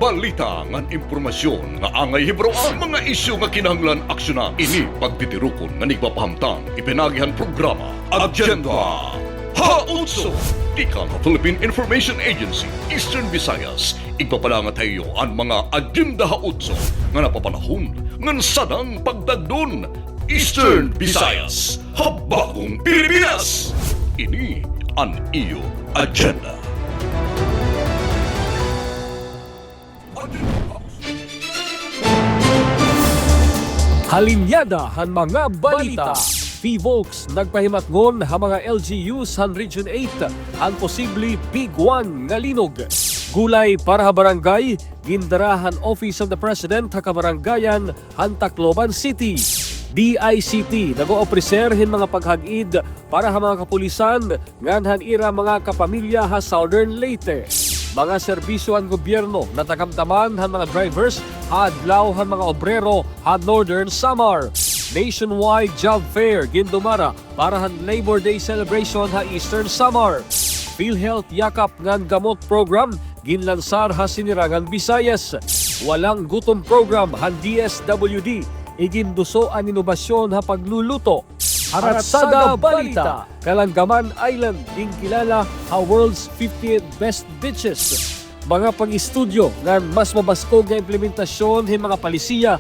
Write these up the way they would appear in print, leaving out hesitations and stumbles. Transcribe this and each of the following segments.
balita ngan impormasyon nga angay hibroan, mga isyu nga kinahanglan aksyonan. Ini pagtitirukon nga nagpapahamtang ipinagihan programa Agenda Hautso. Ika nga Philippine Information Agency, Eastern Visayas, igpapalangat tayo ang mga Agenda Hautso nga napapanahon ngan sadang pagdagdon. Eastern Visayas, Habagong Pilipinas. Ini ang iyo agenda. Halinyada han mga balita. PVOX nagpahimatngon ha mga LGUs han Region 8 han posible Big One nga linog. Gulay para ha barangay, gindarahan Office of the President ha kabarangayan han Tacloban City. DICT nag-oopreser hin mga paghagid para ha mga kapulisan nganhan ira mga kapamilya ha Southern Leyte. Mga serbisyo ang gobyerno na tagamdaman han mga drivers hadlaw han mga obrero ha Northern Samar. Nationwide job fair gindumara para han Labor Day celebration ha Eastern Samar. PhilHealth yakap ngan gamot program ginlansar ha Sinirangan Visayas. Walang gutom program han DSWD iginduso an inobasyon ha pagluluto. Haratsada Balita, Kalanggaman Island, din kilala ha World's 50th Best Beaches. Mga pag-istudyo ng mas mabaskog na implementasyon ng mga palisiya,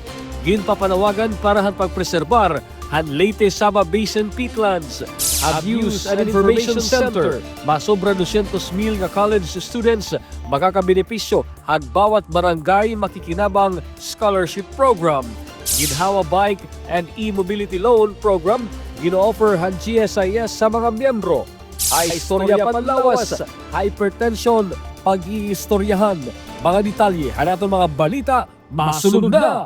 ginpapanawagan para han pagpreserbar han Leyte Saba Basin Peatlands. Abuse and Information Center, masobra 200,000 nga college students makakabenepisyo han bawat barangay makikinabang scholarship program. Ginhawa Bike and E-Mobility Loan Program, gino-offer han GSIS sa mga miyembro. Istorya panlawas, hypertension, pag-iistoryahan. Mga detalye, hanaton mga balita, masunod na!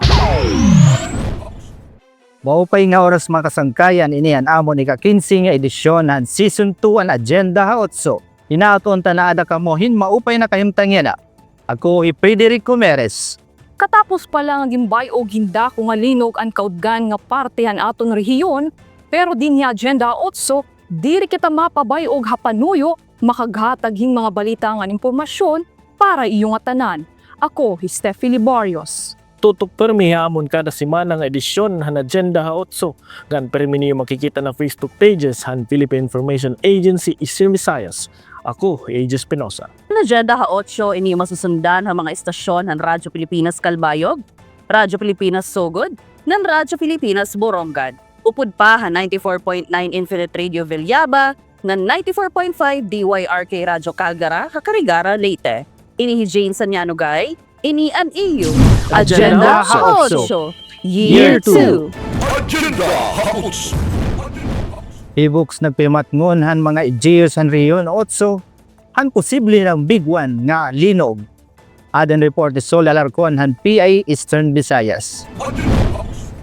Maupay nga oras mga kasangkayan, inihan amon ika-15 nga edisyon ng Season 2 ang Agenda Hautso. Inaaton tanaada ka mo, maupay na kahimtangyan na. Ako Federico Meres. Katapos pa lang ang gimbay o ginda kung alinog ang kaudgan nga partehan aton rehiyon, pero din nga Agenda 8, diri kita mapabay og hapanuyo, makaghatag hing mga balita nga impormasyon para iyong atanan. Ako, Steffi Libarios. Tutok permi hamon kada semana nga edisyon han Agenda Hautso. Gan permi niyo makikita na Facebook pages han Philippine Information Agency Eastern Visayas. Ako, AJ Espinosa. Agenda Hautso ini masusundan ang mga istasyon ng Radyo Pilipinas Calbayog, Radyo Pilipinas Sogod, ng Radyo Pilipinas Borongan. Upod pa han 94.9 Infinite Radio Villaba, ng 94.5 DYRK Radyo Calgara, Hakarigara, Leyte. Ini Jane Sanyanugay, ini an EU. Agenda Hautso, Year 2. Agenda Hautso. PVOX nagpahimatngon han mga LGUs han Region 8 han posible ng Big One nga linog. Adan report ni Sol Alarcon han PI Eastern Visayas.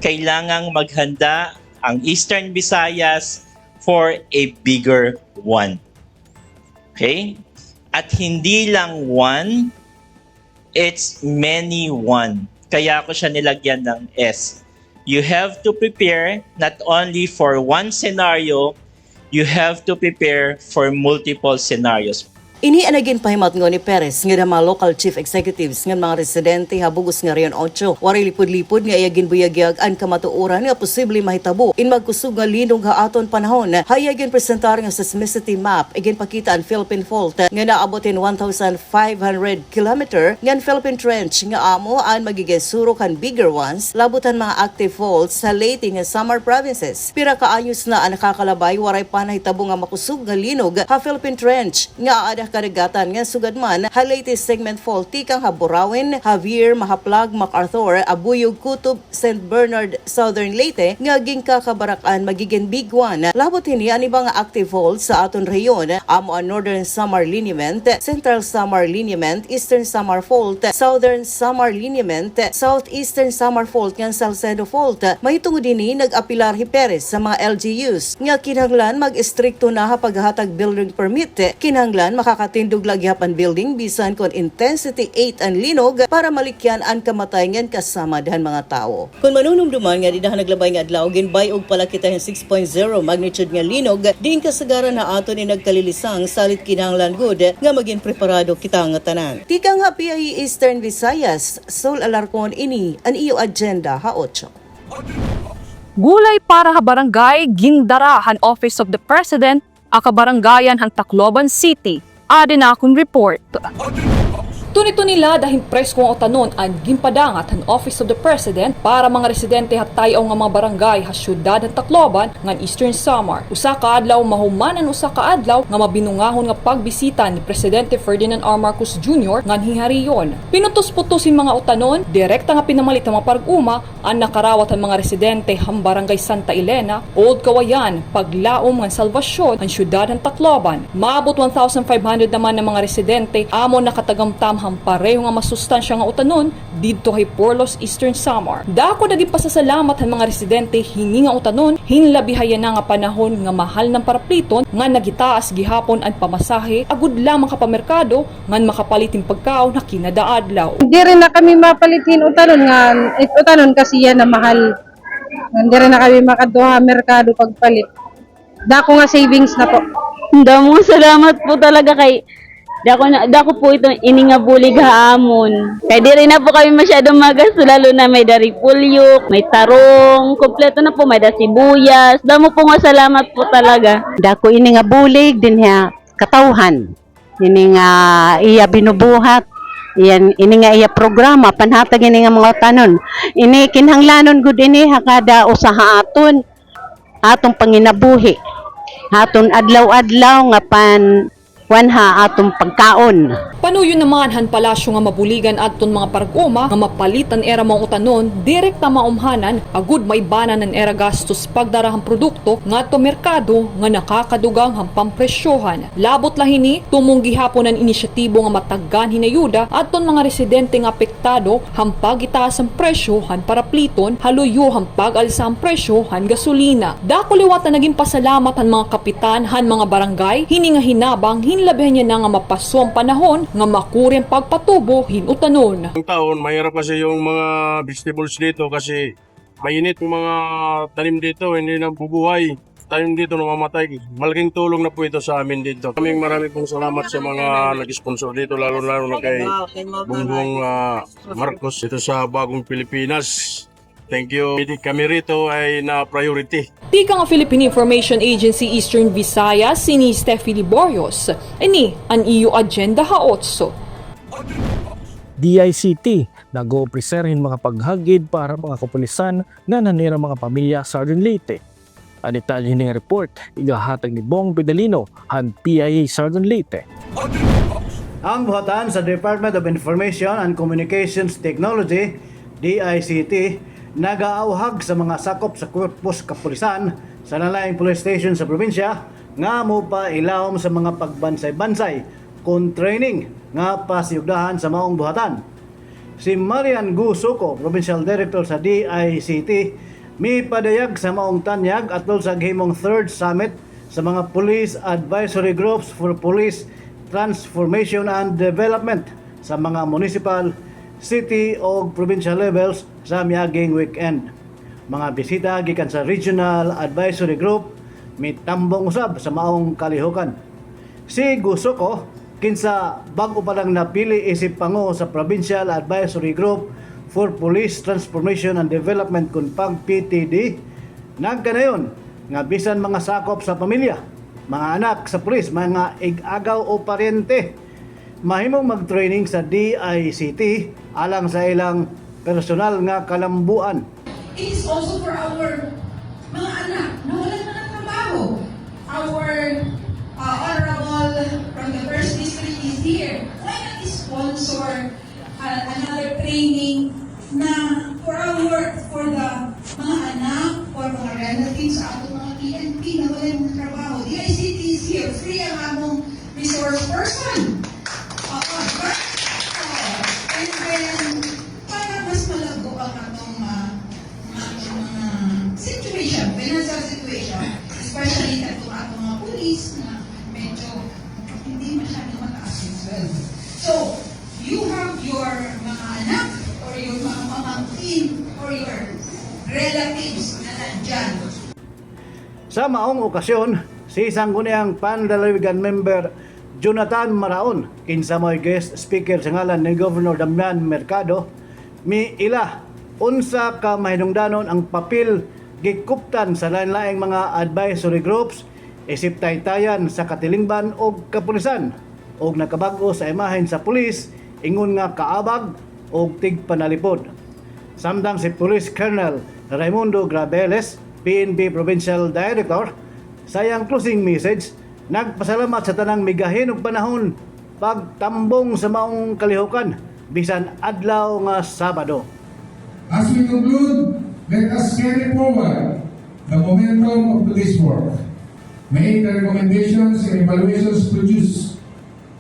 Kailangang maghanda ang Eastern Visayas for a bigger one. Okay? At hindi lang one, it's many one. Kaya ko siya nilagyan ng S. You have to prepare not only for one scenario, you have to prepare for multiple scenarios. Ini anagin pahimatngon ni Perez nga mga local chief executives nga mga residente habugos nga Region 8 waray lipod-lipod nga iyagin buyagyag an kamatuoran nga posible mahitabo in magkusog nga linog nga aton panahon. Hayagin presentar nga seismicity map igin pakita ang Philippine Fault nga naabot in 1,500 kilometer nga Philippine Trench nga amo an magiging surok kan bigger ones labutan mga active faults sa Leyte nga Samar provinces. Pira kaanyos na ang nakakalabay waray pa nahitabo nga makusog nga linog ha Philippine Trench nga ada karagatan nga sugad man ha Leyte segment fault tikang Haburawin, Javier, Mahaplag, MacArthur, Abuyog, Kutob, St. Bernard, Southern Leyte nga gingkakabarakan magiging big one. Labot hini ani ba nga active fault sa aton rehiyon amo ang Northern Samar Lineament, Central Samar Lineament, Eastern Samar Fault, Southern Samar Lineament, Southeastern Samar Fault nga Salcedo Fault. Mahitungod dinhi nag-apilar hi Perez sa mga LGUs nga kinahanglan mag-istrikto na ha paghatag building permit, kinahanglan Makakatindog lagi hapan building bisan kon intensity 8 ang linog para malikyan ang kamatayan kasama dahan mga tao. Kung manunumduman nga di dahan naglabay nga adlaw ginbay og palakitahin 6.0 magnitude nga linog, diin kasagaran na aton ni nagkalilisang salit kinahanglan gud nga maging preparado kita nga tanan. Tikang happy ay Eastern Visayas, Sol Alarcon ini ang iyo agenda ha 8. Gulay para ha barangay gindara han Office of the President a kabarangayan han Tacloban City. Adin akong report. Tunito nila dahil presko ang otanon ang gimpadangat ang Office of the President para mga residente hatayaw nga mga barangay ha syudad ng Tacloban ngan Eastern Samar. Usa ka adlaw mahumanan usa ka adlaw nga mabinungahon nga pagbisita ni Presidente Ferdinand R. Marcos Jr. ngan hihariyon. Pinutos-putosin mga otanon, direkta nga pinamalit ang mga parguma ang nakarawat ang mga residente ang barangay Santa Elena, Old Kawayan, Paglaom ngan Salvacion ang syudad ng Tacloban. Maabot 1,500 naman ng mga residente amo nakatagamtam ang pareho nga masustansya nga utanon didto hay Porlos, Eastern Samar. Dako naging pasasalamat ang mga residente hini nga utanon hinlabihayan na nga panahon nga mahal ng parapliton nga nagitaas gihapon ang pamasahe agud lamang kapamerkado ngan makapalitin pagkaon na kinadaadlaw. Hindi rin na kami mapalitin utanon nga utanon kasi yan na mahal. Hindi rin na kami makaduha merkado pagpalit. Dako nga savings na po. Damo salamat po talaga kay Dako po ito iningabulig haamon. Kaya di rin na po kami masyadong magasto, lalo na may daripulyok, may tarong, kompleto na po, may dasibuyas. Damo po nga salamat po talaga. Dako iningabulig din ha katawhan. Ini nga iya binubuhat. Iyan ini nga iya programa panhatag ini nga mga tanon. Ini kinahanglanon gud ini hakada usaha aton. Atong panginabuhi. Aton adlaw-adlaw nga wanha atong pagkaon. Panuyo naman han palasyo nga mabuligan adton mga parguma nga mapalitan era mga utanon direkta maumhanan agud maibanan ng era gastos pagdarahang produkto ngadto merkado nga nakakadugang han pampresyohan. Labot lahini tumong gihapon ang inisyatibo nga mataggan hinayuda adton mga residente nga apektado han pagitaas ang presyo han parapliton haluyo han pag-alsa ang presyo han gasolina. Dako liwat na naging pasalamat han mga kapitan han mga barangay hini nga hinabang hinlabihan niya na nga mapaso ang panahon nga makuri ang pagpatubo hinutanon. Ang taon, mahirap kasi yung mga vegetables dito kasi mainit yung mga tanim dito, hindi na bubuhay. Tanim dito namamatay. Malaking tulong na po ito sa amin dito. Marami pong salamat sa mga nag-sponsor dito, lalo-lalo na kay Bongbong Marcos dito sa Bagong Pilipinas. Thank you. Kami rito ay na-priority. Tika nga Philippine Information Agency Eastern Visayas, sini Steffi Liborios. Ini ang iyo agenda ha 8. DICT nag-oopreserhin mga paghagid para mga kapulisan nga nanira mga pamilya sa Southern Leyte. Ang detalye ng report, igahatag ni Bong Pedalino, han PIA Southern Leyte. Ang buhatan sa Department of Information and Communications Technology, DICT, nagaauhag sa mga sakop sa korpus kapulisan sa nalaing police station sa probinsya nga mo pa ilawom sa mga pagbansay-bansay kung training nga pasiyugdahan sa maong buhatan. Si Marian Gusuko, Provincial Director sa DICT, mi padayag sa maong tanyag atol sa gihimong 3rd Summit sa mga Police Advisory Groups for Police Transformation and Development sa mga municipal, city o provincial levels sa miaging weekend. Mga bisita gikan sa Regional Advisory Group mitambong usab sa maong kalihukan. Si Gusuko kinsa bag-o pa lang napili isip pango sa Provincial Advisory Group for Police Transformation and Development kun PTD nagkanayon nga bisan mga sakop sa pamilya, mga anak sa pulis, mga ig-agaw o paryente mahimong mag-training sa DICT alang sa ilang personal nga kalambuan. It is also for our mga anak na wala na ng trabaho. Our honorable from the first district is here. Why not sponsor another training na for the mga anak, for mga relatives sa atong mga PNP na wala ng trabaho. DICT is here. Free ang among resource person. And then, para mas malago ang atong mga situation, financial situation, especially sa atong mga police na medyo hindi masyadong well. So, you have your mga anak or your mga pamangkin or your relatives na nandyan. Sa maong okasyon, si Sangguniang Panlalawigan member Jonathan Maraon, kinsa mo'y guest speaker sa ngalan ni Governor Damian Mercado, miila unsa ka mahinungdanon ang papel gikuptan sa lain-laing mga advisory groups isip taytayan sa katilingban o kapulisan o nakabag-o sa imahen sa pulis ingon nga kaabag o tigpanalipod. Samtang si Police Colonel Raimundo Grabeles, PNP Provincial Director, sayang closing message, nagpasalamat sa tanang migahin og panahon pagtambong sa maong kalihukan bisan adlaw nga Sabado. As we conclude, let us carry forward the momentum of today's work. May the recommendations and evaluations produced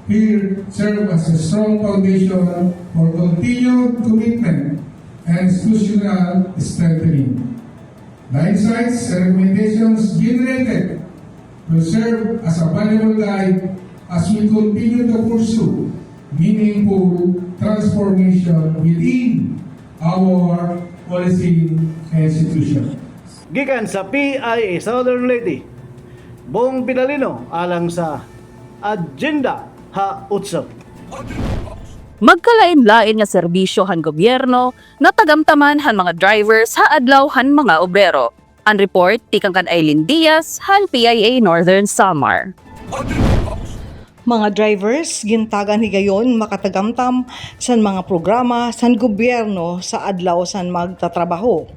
here serve as a strong foundation for continued commitment and institutional strengthening. The insights and recommendations generated will serve as a valuable guide as we continue to pursue meaningful transformation within our policy institution. Gikan sa PIA Southern Leyte, Bong Pidalino alang sa Agenda Ha-Utso. Magkalain-lain nga serbisyo han gobyerno na tagamtaman han mga drivers ha adlaw han mga obrero. Ang report tikang kan Aileen Diaz han PIA Northern Samar. Mga drivers gintagan higayon makatagamtam san mga programa san gobyerno sa adlaw san magtatrabaho.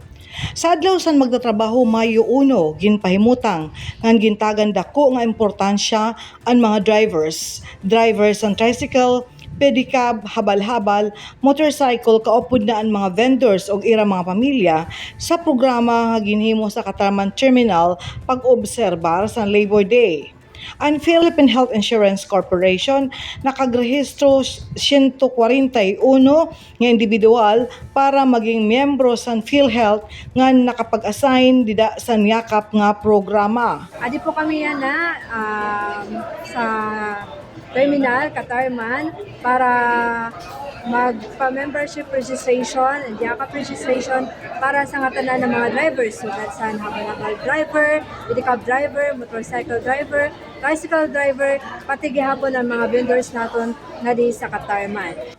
Sa adlaw san magtatrabaho Mayo 1 ginpahimutang ngan gintagan dako nga importansya ang mga drivers ang tricycle, pedicab, habal-habal, motorcycle kaupod na ang mga vendors o ira mga pamilya sa programa nga ginhimo sa Katarman Terminal pag-obserbar sa Labor Day. Ang Philippine Health Insurance Corporation nakagrehistro 141 nga individual para maging miyembro sa PhilHealth nga nakapag-assign dida sa yakap nga programa. Adi po kami yan sa terminal, Katarman, para magpa-membership registration and yakap registration para sa nga tanan ng mga drivers. So that's an habal-habal driver, pedicab driver, motorcycle driver, tricycle driver, pati gihapon ang mga vendors naton nga di sa Katarman.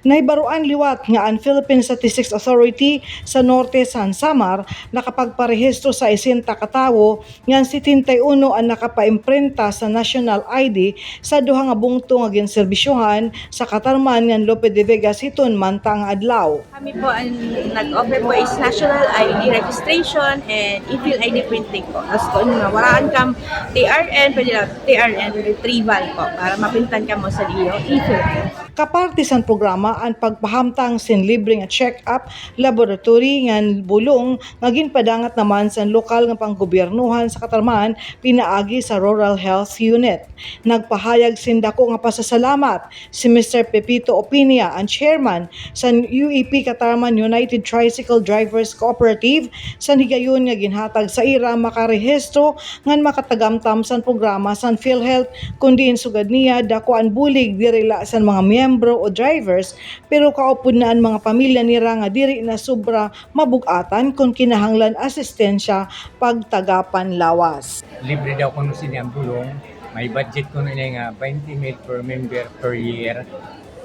Naibaruan liwat nga ang Philippine Statistics Authority sa Norte San Samar nakapagparehistro sa 60 katawo ngan 71 ang nakapaimprenta sa national ID sa duha nga bungto nga ginserbisyohan sa Katarman ngan Lope de Vega Siton mantang adlaw. Kami po ang nag-offer po is national ID registration and e-fill ID printing po. Tapos kung waraan kam TRN, pwede lang TRN retrieval po para mapintan ka mo sa iyo e-fill. Kaparte sa programa ang pagpahamtang sin libre nga check-up laboratory ngan bulong nga ginpadangat naman sa lokal nga panggobyernuhan sa Katarman pinaagi sa Rural Health Unit. Nagpahayag sin dako nga pasasalamat si Mr. Pepito Opinia, ang chairman sa UEP Katarman United Tricycle Drivers Cooperative sa higayon nga ginhatag sa ira makarehistro ngan makatagamtam sa programa sa PhilHealth kundi sugad niya dako ang bulig dirila sa mga miyembro o drivers pero kaupod na ang mga pamilya nira nga diri na sobra mabugatan kung kinahanglan asistensya pagtagapan lawas. Libre daw kuno sini ang bulong. May budget ko na nga 20 mil per member per year.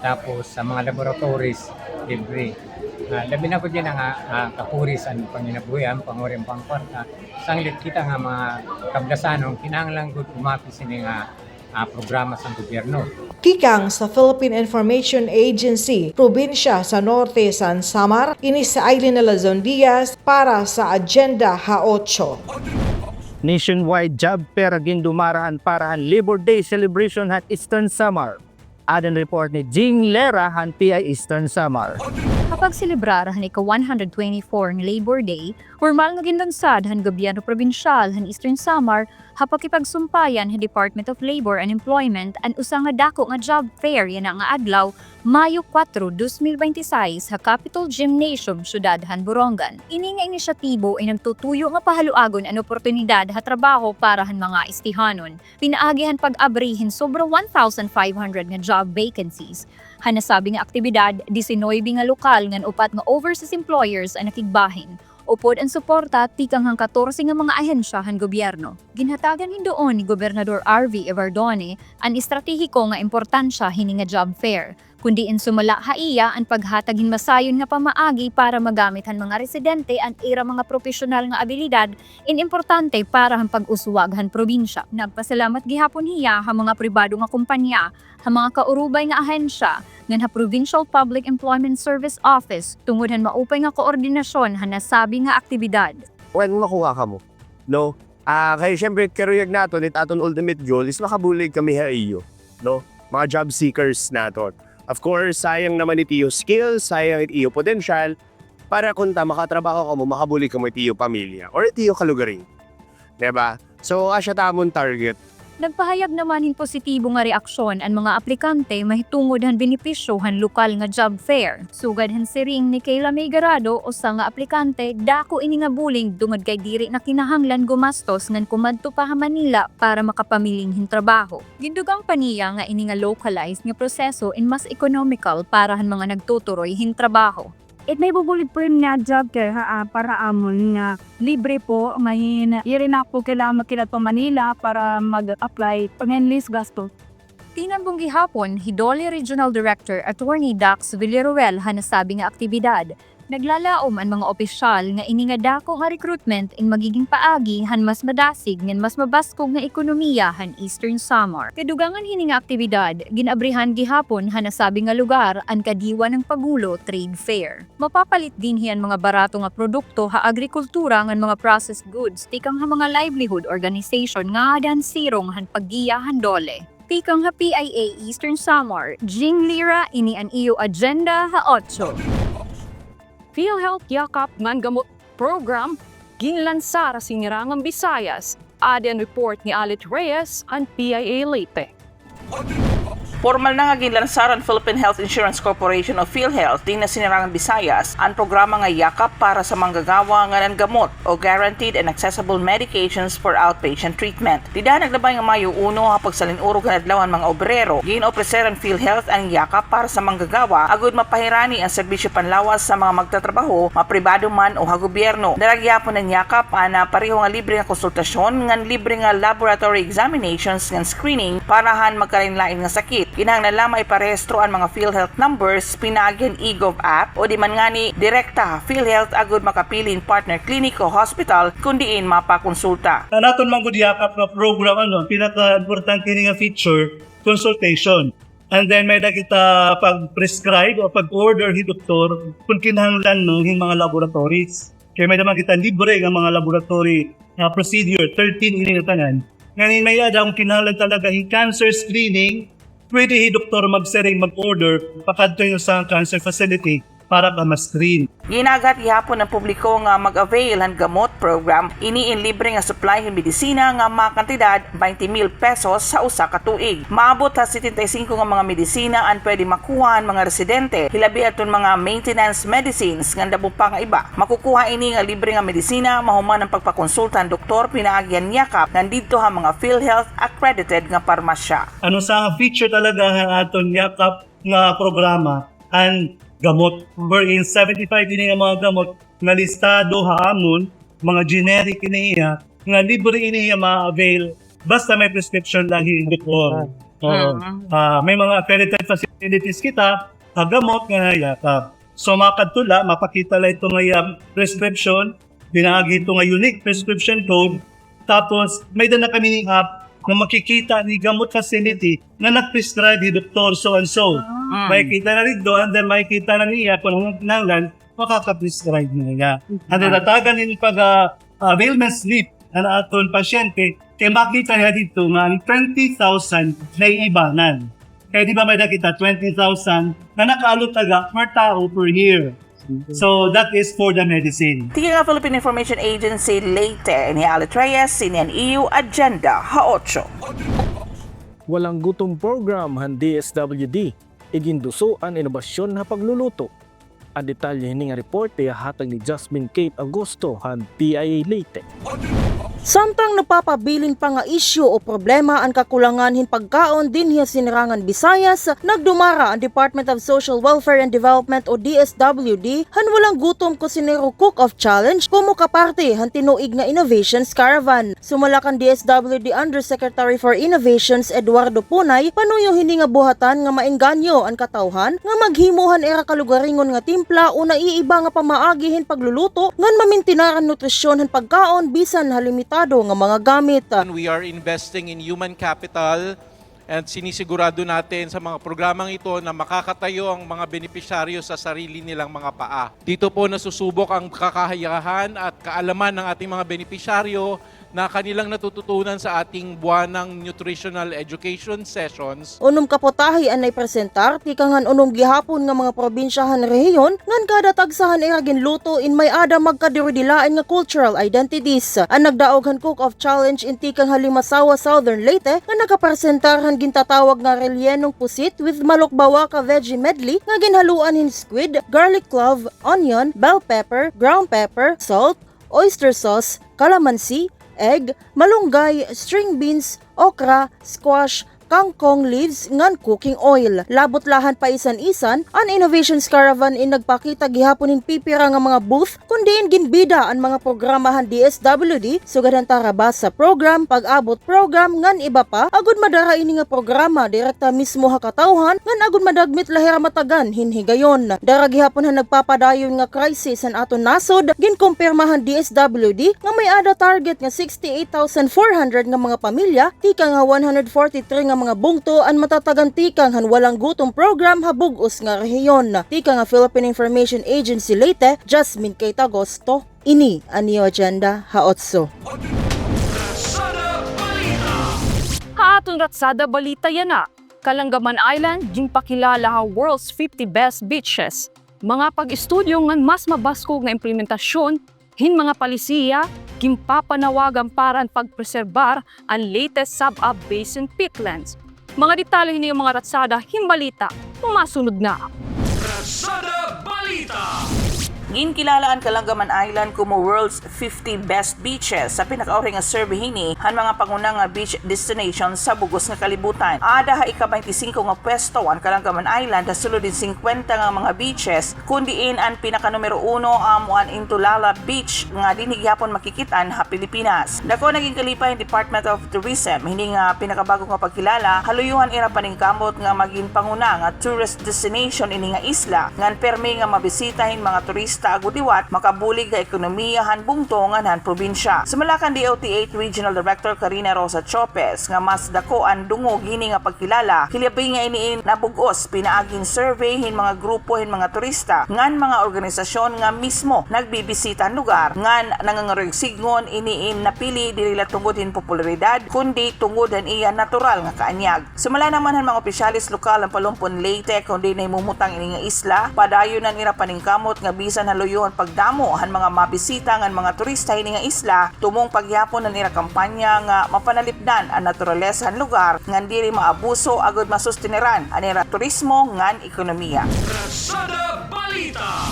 Tapos sa mga laboratories, libre. Labi na ko dyan nga kapuris ang panginabuyan, pangurin pangkwarta. Sanglit kita nga mga kablasanong kinahanglan ko umapi sini nga programa sa gobyerno. Kikang sa Philippine Information Agency, probinsya sa Norte San Samar, ini sa Aileen Alazon Diaz para sa Agenda Ha-8. Nationwide job fair gindumarahan parahan Labor Day celebration at Eastern Samar. Adan report ni Jing Lera han PI Eastern Samar. Kapag selebrarahan ika-124 ng Labor Day, formal nga gindansad han gobyerno probinsyal han Eastern Samar hapakipagsumpayan sa Department of Labor and Employment an usa nga dako nga job fair yan nga adlaw Mayo 4, 2026 sa Capitol Gymnasium, Syudad Borongan. Ini nga inisyatibo ay nagtutuyo nga pahaluagon an oportunidad ha trabaho para han mga istihanon. Pinaagihan pag-abrihin sobra 1,500 nga job vacancies. Hanasabi nga aktibidad 19 nga lokal nga upat nga overseas employers ang nakigbahin. Upod ang suporta tikang hang 14 nga mga ahensya han gobyerno. Ginhatagan hindoon ni Gobernador R.V. Evardone ang estratehiko nga importansya hini nga job fair, kundi in sumala haiya ang paghatag masayon nga pamaagi para magamit han mga residente ang ira mga profesional nga abilidad in importante para han pag-uswag han probinsya. Nagpasalamat gihapon hiya ha mga pribado nga kumpanya, ha mga kaurubay nga ahensya, ngan ha Provincial Public Employment Service Office tungod han maupay nga koordinasyon han nasabi nga aktibidad. When makuha ka mo, no? Kaya syempre karuyag naton it aton ultimate goal is makabulig kami ha iyo, no? Mga job seekers naton. Of course, sayang naman itiyo skills, sayang itiyo potential para kunta makatrabaho ka mo, makabulig ka mo itiyo pamilya or itiyo kalugaring. Diba? So, asya tamon target. Nagpahayag naman hin positibo nga reaksyon ang mga aplikante mahitungod han benepisyo han lokal nga job fair. Sugad han siring ni Kayla May Garado o sa nga aplikante dako ini nga buling tungod kay diri na kinahanglan gumastos ngan kumadto pa ha Manila para makapamiling hin trabaho. Gindugang paniya nga ini nga localized nga proseso in mas economical para han mga nagtuturoy hin trabaho. It may bubulit po yung nga job care para amon nga libre po ngayon irinak po kailangan makilat po Manila para mag-apply pang-enlist gasto. Tinambong gihapon, Hidoli Regional Director Attorney Dax Villaruel hanasabi nga aktibidad. Naglalaom ang mga opisyal nga ini nga dako nga recruitment in magiging paagi han mas madasig ngan mas mabaskog nga ekonomiya han Eastern Samar. Kadugangan hini nga aktibidad, ginabrihan gihapon hanasabi nga lugar ang kadiwa ng Pagulo Trade Fair. Mapapalit din hiyan mga barato nga produkto ha agrikultura ngan mga processed goods tikang ha mga livelihood organization nga adan sirong han paggiya han dole. Tikang ha PIA Eastern Samar, Jing Lira ini an iyo agenda ha 8. PhilHealth Yakap ngan gamot program ginlansara sinirangang Visayas. Aden report ni Alit Reyes ang PIA Leyte. Formal na nga ginlansaran Philippine Health Insurance Corporation o PhilHealth din na sinirangan Visayas ang programa nga yakap para sa manggagawa nga ng gamot o Guaranteed and Accessible Medications for Outpatient Treatment. Dida naglabay nga Mayo 1 hapag sa linurog nga adlawan mga obrero, ginopreseran PhilHealth ang yakap para sa manggagawa agud mapahirani ang serbisyo panlawas sa mga magtatrabaho, mapribado man o gobyerno. Daragyapon ang yakap ana pareho nga libre nga konsultasyon ngan libre nga laboratory examinations ngan screening parahan magkalinlain nga sakit. Kinahanglan lamang iparehistro ang mga PhilHealth numbers pinagyan eGov app o di man nga ni direkta PhilHealth agud makapilin partner clinic o hospital kundiin mapakonsulta. Naton man gud yakap nga program pinaka-importante ni nga feature consultation. And then may kita pag-prescribe o pag-order hi doktor kung kinahanglan ng mga laboratories. Kaya may naman kita libre nga mga laboratory procedure 13 ini nga tanan. Ngayon may ada kung kinahanglan talaga hi cancer screening. Pwede doktor mag-sering mag-order pakadto yung sa cancer facility para ka ma-screen. Ginagat ihapon ng publiko nga mag-avail ng gamot program ini in libre nga supply ng medisina nga makantidad 20,000 pesos sa usa ka tuig. Maabot ha 75 nga mga medisina ang pwede makuha ang mga residente, hilabi aton mga maintenance medicines nga dabo pa nga iba. Makukuha ini nga libre nga medisina mahuman ang pagpakonsulta ng doktor pinaagyan yakap nandito ha mga PhilHealth accredited nga parmasya. Ano sa feature talaga ang aton yakap nga programa ang gamot. Wherein 75 ini nga mga gamot na listado haamon, mga generic ini nga libre ini ma-avail basta may prescription lang yung doktor. May mga accredited facilities kita, gamot nga yakap. So makadtula, mapakita lang ito nga prescription, binaagi ito nga unique prescription code, tapos may na kami ni app na makikita ni gamot facility na nag-prescribe ni doktor so and so. Makikita na rin doon, and then makikita na niya kung anong kinanglan, makaka-prescribe niya. Ang natatagan nila pag-availment slip na aton pasyente, kaya makita niya dito nga 20,000 na iibanan. Kaya di ba may nakita 20,000 na nakaalot taga per tao per year. So that is for the medicine. Tingin nga Philippine Information Agency Leyte ni Alit Reyes, CNN-EU, Agenda Ha-8. Walang gutom program han DSWD, iginduso ang inobasyon na pagluluto. Ang detalye ni nga report ay hatag ni Jasmine Kate Agosto han PIA Leyte. Samtang napapabilin pa nga isyu o problema ang kakulangan hin pagkaon din hiya sinirangan Visayas, nagdumara ang Department of Social Welfare and Development o DSWD han walang gutom kusinero cook-off challenge kumo kaparte han tinuig nga Innovations Caravan. Sumala kan DSWD Undersecretary for Innovations Eduardo Punay, panuyo hini nga buhatan nga maengganyo ang katawhan nga maghimuhan era kalugaringon nga timpla o naiiba nga pamaagi hin pagluluto ngan mamintinaran nutrisyon han pagkaon bisan halimita nga mga gamit. We are investing in human capital and sinisigurado natin sa mga programang ito na makakatayo ang mga benepisyaryo sa sarili nilang mga paa. Dito po nasusubok ang kakayahan at kaalaman ng ating mga benepisyaryo na kanilang natututunan sa ating buwanang nutritional education sessions. Unom kapotahi anay presentar, tikangan unom gihapon nga mga probinsyahan rehiyon, ngan kada tagsahan ay ginluto in may ada magkadiridilain nga cultural identities. Ang nagdaoghan cook-off challenge in tikang Halimasawa, Southern Leyte, nga nakapresentarhan gintatawag nga relyenong pusit with malokbawaka veggie medley nga ginhaluan in squid, garlic clove, onion, bell pepper, ground pepper, salt, oyster sauce, calamansi, egg, malunggay, string beans, okra, squash, kangkong leaves ngan cooking oil. Labot lahan pa isan-isan, ang Innovations Caravan in nagpakita gihapon in pipira nga mga booth kundi in ginbida ang mga programahan DSWD sugadan taraba sa program, pag-abot program ngan iba pa agud madara ini nga programa direkta mismo hakatawhan ngan agud madagmit lahira matagan hinhigayon. Dara gihapon han nagpapadayon nga crisis an aton nasod ginkumpirmahan DSWD nga may ada target nga 68,400 nga mga pamilya tika nga 143 nga mga bungto ang matatagantikang han walang gutom program habugos nga rehiyon. Tika nga Philippine Information Agency Leyte, Jasmine Kate Agosto, ini ang Neo Agenda Ha-8. Haatong Ratsada Balita yan na. Kalanggaman Island, ging pakilala ha world's 50 best beaches. Mga pag-estudyo ngan mas mabasko nga implementasyon, hin mga palisiya, gimpapanawagan para pagpreserbar ang latest sub-up basin peatlands. Mga detalye ni mga Ratsada Himbalita, masunod na. Ratsada Balita! Ginkilala ang Kalanggaman Island como world's 50 best beaches sa pinakauri nga survey hini han mga pangunang nga beach destinations sa bugos nga kalibutan. Ada ha ika-25 nga pwesto ang Kalanggaman Island sulod din 50 nga mga beaches kundiin ang pinaka numero 1 amo ang Intulala Beach nga dinhi gyapon makikitan ha Pilipinas. Dako naging kalipay ang Department of Tourism hini nga pinakabago nga pagkilala haluyuhan ira paningkamot nga maging panguna nga tourist destination ini nga isla ngan permi nga mabisitahin mga turista agudiwat makabulig nga ekonomiyahan bungtongan han probinsya. Sumalakan DOT-8 Regional Director Karina Rosa Chopez nga mas dako ang dungo gini nga pagkilala hilabi nga iniin nabugos pinaaging survey hin mga grupo hin mga turista ngan mga organisasyon nga mismo nagbibisita ang lugar ngan nangangaregsignon iniin napili dili tungod hin popularidad kundi tungod han iya natural nga kaanyag. Sumala naman han mga opisyalis lokal ang Palumpon Leyte kundi nahimumutang ini nga isla padayon ang ira paningkamot nga bisan haluyuhan pagdamo han mga mabisita ngan mga turista ini nga isla tumong pagyapon ang ira kampanya nga mapanalipdan ang naturalesa han lugar ngan dili maabuso agud masustineran ang ira turismo ngan ekonomiya. Ratsada Balita!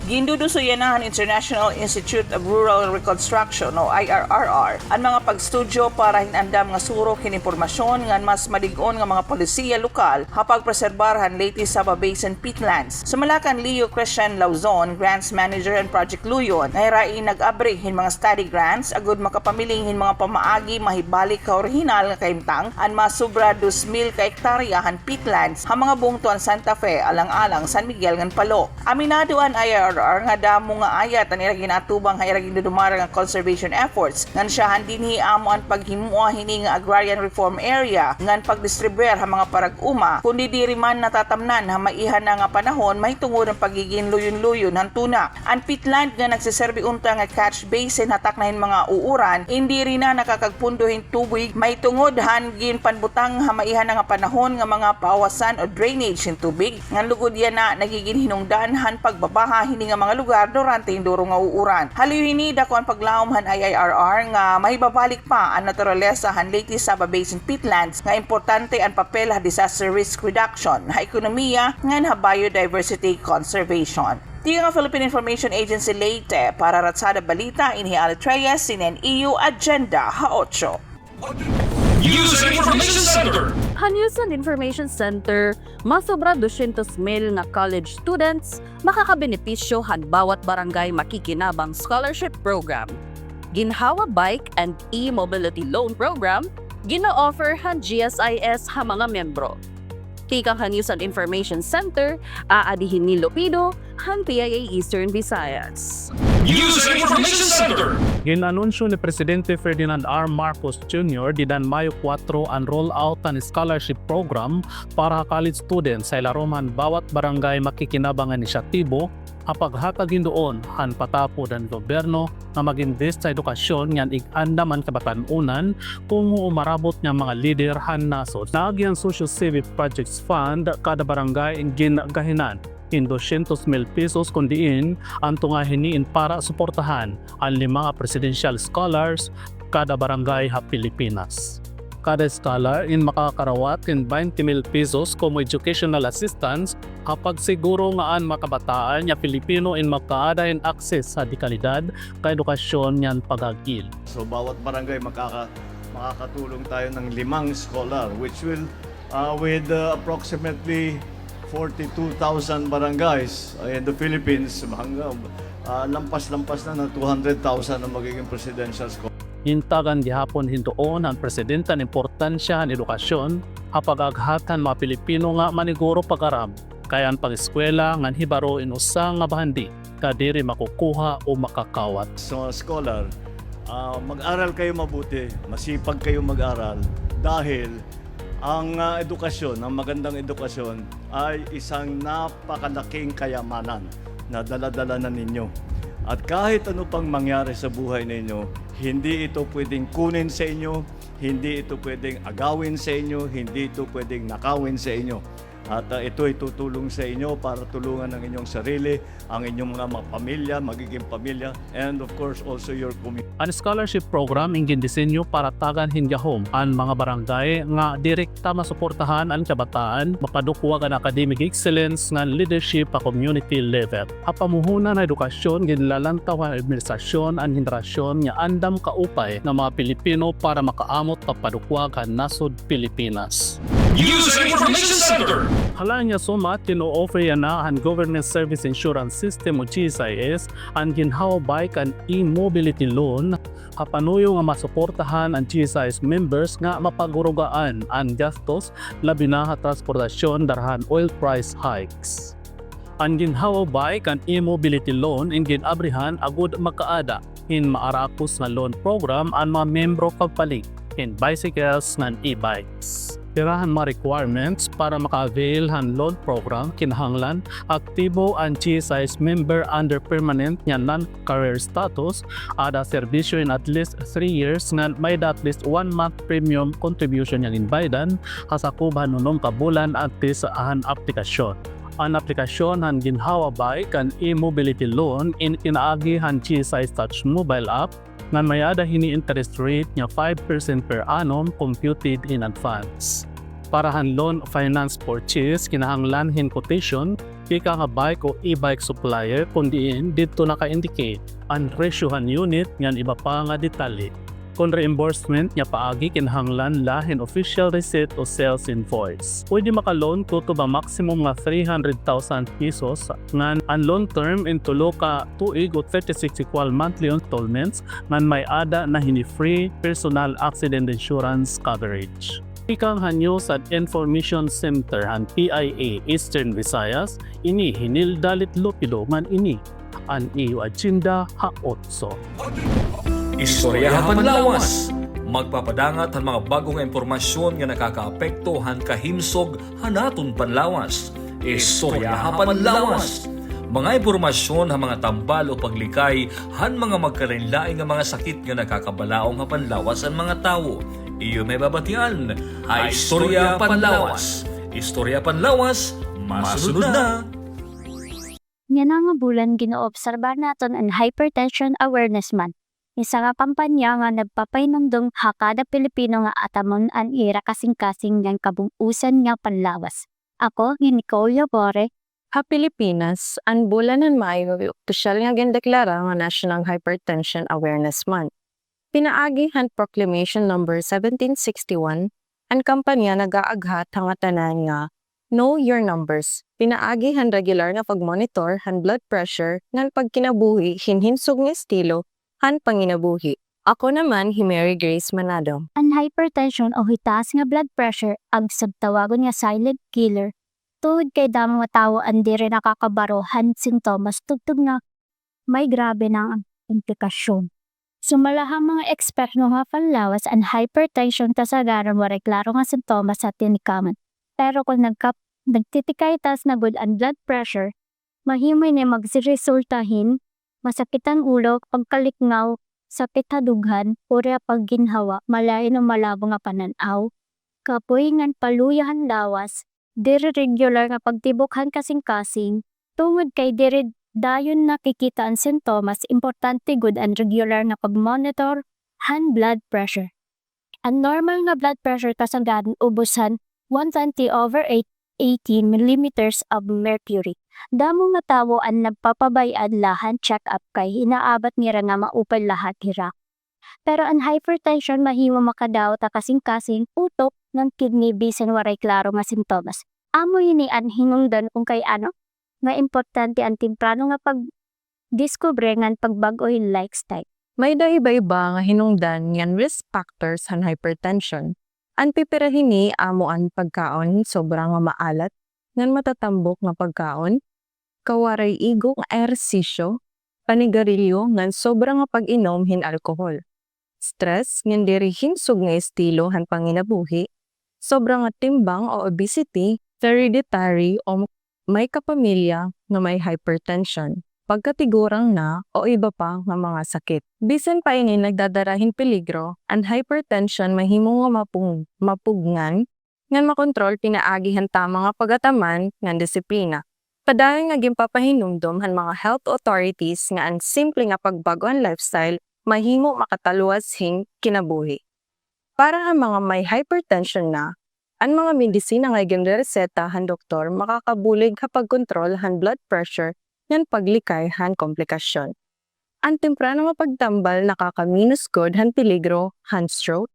Gindudusoyanahan International Institute of Rural Reconstruction o IRRR ang mga pagstudyo para hinandam nga surok hin impormasyon ngan mas malig-on nga mga polisiya lokal hapag preserbarhan latest Saba Basin peatlands. Sumalakan Leo Christian Lauzon, Grants Manager and Project Luyon, nahirain nag-abri hin mga study grants agud makapamiling hin mga pamaagi mahibalik ka orihinal nga kaimtang ang masubra 2,000 ka hektarya han peatlands ha mga bungtuan Santa Fe, Alang-alang, San Miguel ngan Palo. Aminado ang IRRR nga damo nga ayat ang ira ginatubang ha ira ginudumara nga conservation efforts ngan siya dinhi amo ang paghimuha hini nga agrarian reform area ngan pagdistribuer ha mga parag-uma kundi diri man natatamnan ha maihan na nga panahon mahitungod ang pagiging luyon-luyon han tuna. Ang peatland nga nagsiserbi unta nga catch basin hatak na hin mga uuran hindi rin na nakakagpunduhin tubig mahitungod han gin panbutang ha maihan na nga panahon nga mga pawasan o drainage hin tubig ngan lugod yan na nagiging hinungdan han pagbabaha hini ini nga mga lugar durante induro nga uuran. Halihini dako ang paglaom han IIRR nga mahibabalik pa ang naturalesa han Leyte Saba Basin peatlands nga importante ang papel ha disaster risk reduction, ha ekonomiya nga ha biodiversity conservation. Tiga nga Philippine Information Agency Leyte para Ratsada Balita, Inhi Alitreyes, CNNEU Agenda ha 8. News and Information Center. Hanusan Information Center, masobra 200,000 nga college students makakabenepisyo han bawat barangay makikinabang scholarship program. Ginhawa Bike and E-Mobility Loan Program, gina-offer han GSIS ha mga membro. Kikang Hanusan Information Center, aadihin ni Lopido, han PIA Eastern Visayas. News and Information Center. Ginanunsyo ni Presidente Ferdinand R. Marcos Jr. didan Mayo 4 ang roll-out ng scholarship program para college students sa ilaroman bawat barangay makikinabangan inisyatibo apaghatagin doon han patapo ng gobyerno na mag-invest sa edukasyon ngan ig-andaman kabatanunan kung umarabot ng mga lider han nasod. Nagyan Social Civic Projects Fund kada barangay ang ginagahinan in 200,000 pesos kundiin ang tungahiniin para suportahan ang 5 presidential scholars kada barangay ha Pilipinas. Kada scholar in makakarawat in 20,000 pesos como educational assistance kapag siguro nga ang makabataan niya Pilipino in makaada in access sa dikalidad ka edukasyon niyan pagagil. So bawat barangay makakatulong tayo ng 5 scholar which will with approximately 42,000 barangays in the Philippines, lampas-lampas na ng 200,000 ang magiging presidential scholar. Hintagan gihapon hindoon ang presidente ng importansya ng edukasyon hapaghatan mga Pilipino nga maniguro pag-aram kaya ang pag-eskwela ngan hibaro in usa nga bahandi kadiri makukuha o makakawat. So scholar, mag-aral kayo mabuti, masipag kayo mag-aral dahil ang edukasyon, ang magandang edukasyon ay isang napakalaking kayamanan na dala-dala na ninyo. At kahit ano pang mangyari sa buhay ninyo, hindi ito pwedeng kunin sa inyo, hindi ito pwedeng agawin sa inyo, hindi ito pwedeng nakawin sa inyo. At ito ay tutulong sa inyo para tulungan ang inyong sarili, ang inyong mga pamilya, magiging pamilya, and of course also your community. Ang scholarship program ingin disenyo para tagan hinggahom ang mga barangay nga direkta masuportahan ang kabataan, mapadukwa ang academic excellence ng leadership pa community level. Hapamuhunan na edukasyon ginlalantaw ang administrasyon ang henerasyon nga andam kaupay ng mga Pilipino para makaamot papadukwa ang nasod Pilipinas. News and Information Center. Halang niya sumat, tino-offer yan na ang Government Service Insurance System o GSIS ang ginhawa bike and e-mobility loan kapanuyo nga masuportahan ang GSIS members nga mapagurugaan ang gastos labi na ha transportasyon darhan oil price hikes. Ang ginhawa bike and e-mobility loan in ginabrihan agud makaada in maarakos nga loan program ang mga membro pagpalit in bicycles and e-bikes. Tirahan mga requirements para maka-avail han loan program kinahanglan aktibo ang GSIS member under permanent nga non-career status ada serbisyo in at least 3 years nga may at least 1 month premium contribution yang inbaydan kasakubhan nunong kabulan at sa aplikasyon. Ang aplikasyon han ginhawa bike and e-mobility loan in inaagi han GSIS Touch mobile app nga mayada hini interest rate niya 5% per annum computed in advance. Para han loan finance purchase kinahanglan hin quotation kika nga bike o e-bike supplier kundiin dito naka-indicate ang resyohan unit ngan iba pa nga detalye. Kung reimbursement niya paagi kinahanglan lahin official receipt o sales invoice. Pwede maka-loan to ba maximum nga 300,000 pesos ngan ang loan term in tulo ka tuig o 36 equal monthly installments ngan may ada na hini free personal accident insurance coverage. Ikang hanyo sa Information Center han PIA Eastern Visayas ini hinil dalit Lopido man ini ang iyo agenda ha 8. Istoryahan Panlawas. Magpapadangat ang mga bagong impormasyon nga nakakaapekto han kahimsog hanaton Panlawas. Istoryahan Panlawas. Mga impormasyon ang mga tambal o paglikay han mga magkarinlaing nga mga sakit nga nakakabalaong ha Panlawas ang mga tao. Iyo may babatian. Istorya Panlawas. Istorya Panlawas. Masunod na. Nga nga bulan ginoobserbar naton ang Hypertension Awareness Month. Isa nga kampanya nga nagpapainumdum ha kada Pilipino nga atamon ang ira kasing-kasing ng kabungusan nga panlawas. Ako, ni Nicole Yabore, Ha Pilipinas, ang bulan ng Mayo opisyal nga gindeklara nga National Hypertension Awareness Month. Pinaagihan Proclamation number 1761, ang kampanya nagaaghat nga tanan nga Know Your Numbers. Pinaagihan regular nga pagmonitor han blood pressure ng pagkinabuhi hinhinsog nga estilo han panginabuhi. Ako naman, Mary Grace Manado. ang hypertension o hitaas nga blood pressure ag sabtawagon nga silent killer. Tuod kay damang nga tawo ang diri nakakabarohan sintomas tugtog nga may grabe na ang implikasyon. Sumalahang mga eksperto nga panlawas ang hypertension kasagaran waray klaro nga sintomas sa tinikaman. Pero kung nagtitikay taas na gud ang blood pressure, mahimay na magsiresultahin masakitan ulo, pagkalikngaw, sakit hadughan, ura pagginhawa, malayo ng malabo nga pananaw, kapoy ngan paluyahan lawas, diri regular nga pagtibokhan kasing-kasing, tungod kay diri dayon nakikita ang sintomas, importante gud ang regular nga pagmonitor han blood pressure. Ang normal nga blood pressure kasagaran ubusan 120/18 mm of mercury. Damo nga tawo ang nagpapabayad lahan check-up kay inaabat nira nga maupay lahat hira. Pero ang hypertension mahimo makadaot ta kasing-kasing utok ng kidney bisan waray klaro nga sintomas. Amo ini ang hinungdan kung kay ano nga importante ang temprano nga pag-discover ngan pagbagoy lifestyle. May iba-iba nga hinungdan ngan risk factors han hypertension. Ang pipirahini amo ang pagkaon sobrang nga maalat, ngan matatambok nga pagkaon, kawaray igong ehersisyo, panigarilyo ngan sobrang nga pag-inom hin alkohol. Stress ngan diri hinsog nga estilo han panginabuhi, sobrang nga timbang o obesity, hereditary o may kapamilya nga may hypertension, pagkatigurang na o iba pa nga mga sakit. Bisan pa ini nagdadarahin peligro, ang hypertension mahimo nga mapugngan ngan makontrol pinaagihan tama nga pagataman ngan disiplina. Padayon nga gimpapahinumdom han mga health authorities nga ang simple nga pagbago ang lifestyle mahimo makataluwas hing kinabuhi. Para ang mga may hypertension na, ang mga medisina nga ginreseta han doktor makakabulig kapag kontrol han blood pressure ngan paglikay han komplikasyon. Ang temprano nga pagtambal nakakaminus gud han peligro han stroke,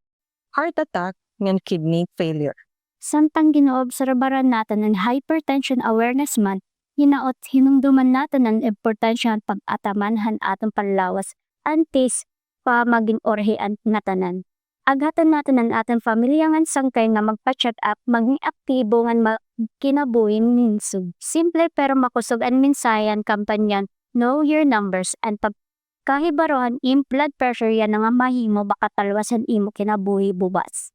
heart attack, ngan kidney failure. Samtang ginoobserbaran natin ang Hypertension Awareness Month, hinaot hinumduman natin ang importansya ng pag-ataman han atong panlawas antes pa maging orhean nga tanan. Aghatan natin ang atong pamilya ngan sangkay nga magpa-check up, maging aktibo ngan kinabuhin ninsug. Simple pero makusog ang mensayan kampanyan Know Your Numbers and pagkahibarohan im blood pressure yan nga mahimo baka talwasan imo kinabuhi bubas.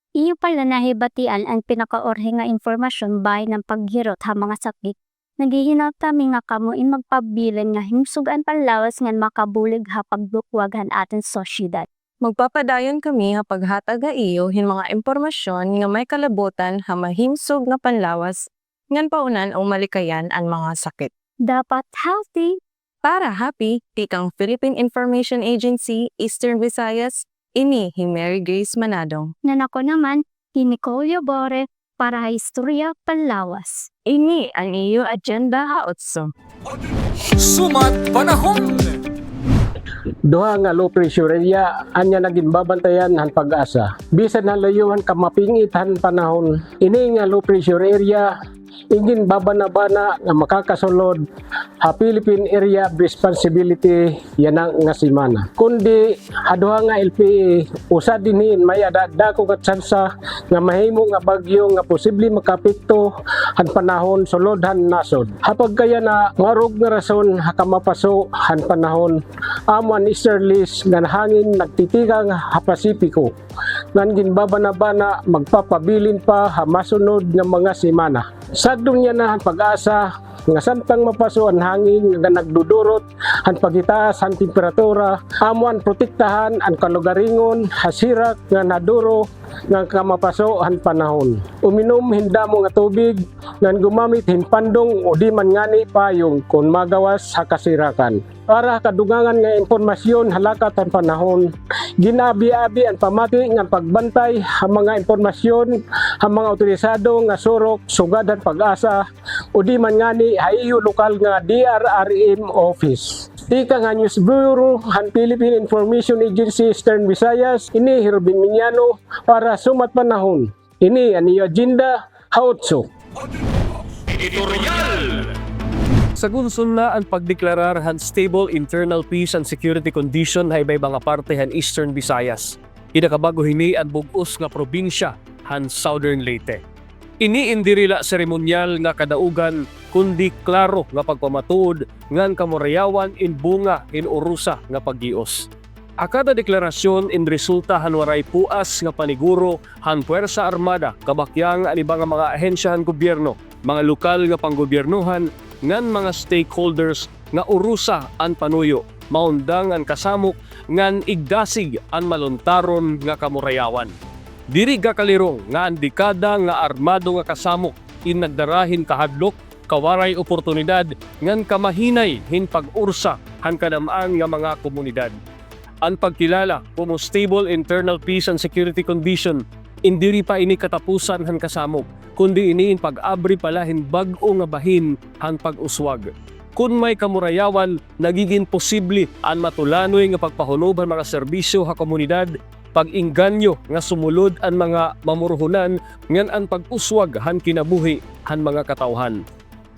Iyo pala nahibatian ang pinakaorhe nga informasyon bahay ng paghirot ha mga sakit. Naghihinap kami nga kamuin magpabilin nga himsug ang panlawas ngan makabulig ha pagbukwag han ating sosyedad. Magpapadayon kami nga paghatag nga iyo hin mga impormasyon nga may kalabutan ha mahimsog nga panlawas ngan paunan o malikayan ang mga sakit. Dapat healthy para happy, tikang Philippine Information Agency, Eastern Visayas, ini Mary Grace Manadong. Nanako naman, Nicole Yabore para Historya Panlawas. Ini ang iyo agenda ha otso. Sumat panahon! Duha nga low pressure area anya naging babantayan han pag-asa. Bisan na layuhan ka mapingit han panahon, ini nga low pressure area ingin babana-bana nga makakasulod ha Philippine Area of Responsibility yanang nga simana. Kundi aduha nga LPA usa dinhin may adada ko katsansa nga mahimo nga bagyo nga posible makapekto han panahon sulod han nasod. Hapag kaya na marog nga rason ha kamapaso han panahon amo ang easterlies nga hangin nagtitigang ha Pasipiko ngan ginbabana-bana magpapabilin pa ha masunod nga mga simana. Sagdong niya na ang pag-asa nga samtang mapaso ang hangin nga nagdudurot ang pagitaas ang temperatura amuan protektahan ang kalugaringon hasirak nga naduro nga kamapaso ang panahon. Uminom hindamo nga tubig nga gumamit hinpandong o di man ngani payong kung magawas sa kasirakan. Para kadugangan nga impormasyon halakat ang panahon, ginabi-abi ang pamati nga pagbantay ang mga impormasyon ang mga otorisado nga surok sugadan pag-asa o di man ngani haiyo lokal nga DRRM office. Ika nga News Bureau han Philippine Information Agency Eastern Visayas ini Herobin Miñano para sumat panahon. Ini ang iyo agenda hautso. Sa gunson na ang pagdeklarar han stable internal peace and security condition hay mga parte han Eastern Visayas. Inakabago hini ang bug-os nga probinsya han Southern Leyte. Ini indirila seremonyal nga kadaugan kundi klaro nga pagpamatuod ngan kamurayawan in bunga in urusa nga paggios. Akada deklarasyon in resulta han waray puas nga paniguro han Puwersa Armada kabakyang ani mga ahensya han gobyerno, mga lokal nga panggobyernohan ngan mga stakeholders nga urusa an panuyo, maundang an kasamok ngan igdasig an maluntaron nga kamurayawan. Diri gakalirong nga ang dekada nga armado nga kasamok in nagdarahin kahadlok kawaray oportunidad ngan kamahinay hin pag-ursa han kadamaan nga mga komunidad. Ang pagkilala como stable internal peace and security condition indiri pa ini katapusan han kasamok kundi ini pag-abri pala hin bag-o nga bahin han pag-uswag. Kung may kamurayawan nagiging posible ang matulanoy nga pagpahunob ang mga serbisyo ha komunidad, pag-inganyo nga sumulod ang mga mamurhunan ngan ang pag-uswag han kinabuhi han mga katawhan.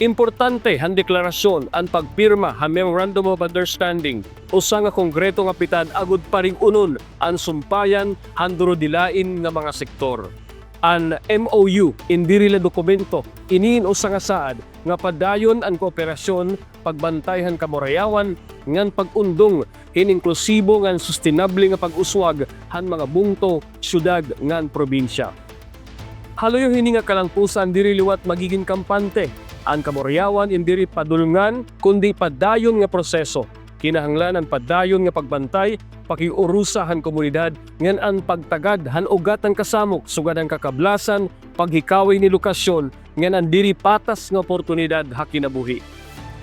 Importante han deklarasyon ang pagpirma han Memorandum of Understanding usa nga kongreto nga pitan agud paring unon ang sumpayan han durodilain nga mga sektor. An MOU indiri la dokumento iniin usa nga saad nga padayon ang kooperasyon pagbantay han kamurayawan ngan pag-undong inklusibo ngan sustainable nga pag-uswag han mga bungto, syudad ngan probinsya. Haloyo hini nga kalangpusan diri liwat magiging kampante. Ang kamurayawan indiri padulngan kundi padayon nga proseso. Kinahanglan ang padayon nga pagbantay, pakiurusa han komunidad ngan ang pagtagad han ugat ang kasamok sugad ang kakablasan, paghikawi ni lokasyon ngan ang diri patas nga oportunidad ha kinabuhi.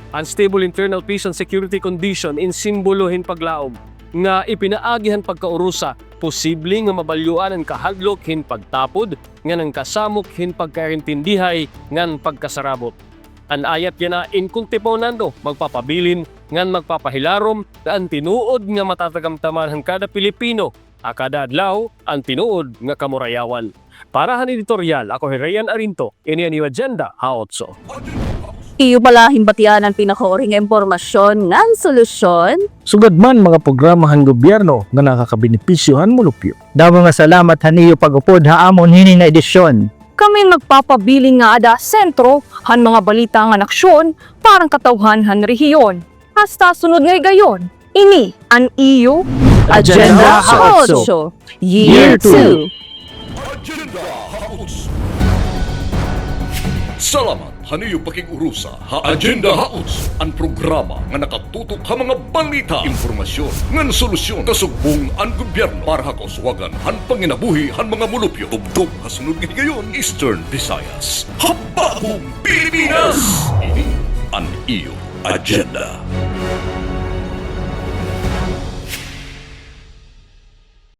Unstable internal peace and security condition in simbolo hin paglaom nga ipinaagihan pagkaurusa, posible nga mabalyuan ang kahadlok hin pagtapod ngan ang kasamok hin pagkaintindihay ngan pagkasarabot. An ayat yan na inkuntiponando magpapabilin ngan magpapahilarom na ang tinuod nga matatagamtaman ng kada Pilipino, akada adlaw ang tinuod nga kamurayawan. Para han editorial, ako Herayan Arinto, ini ang agenda haotso. Iyo pala himbatian ang pinakaoring impormasyon ngan solusyon. Sugad man mga programahan gobyerno nga nakakabenepisyohan mulupyo. Damo nga salamat haniyo pag-upod haamon hini na edisyon. Kami nagpapabiling nga ada sentro han mga balita nga naksyon parang katawhan han rehiyon. Hasta sunod ngay gayon. Ini ang iyo Agenda Haotso Year 2. Salamat haniyo pakigurusa ha Agenda Haots, ang programa nga nakatutok ha mga balita, impormasyon, ngan solusyon kasugbong ang gobyerno para ha kauswagan han panginabuhi han mga mulupyo. Tubtog ha sunod gayon Eastern Visayas. Habahong Pilipinas! Ini ang iyo Agenda.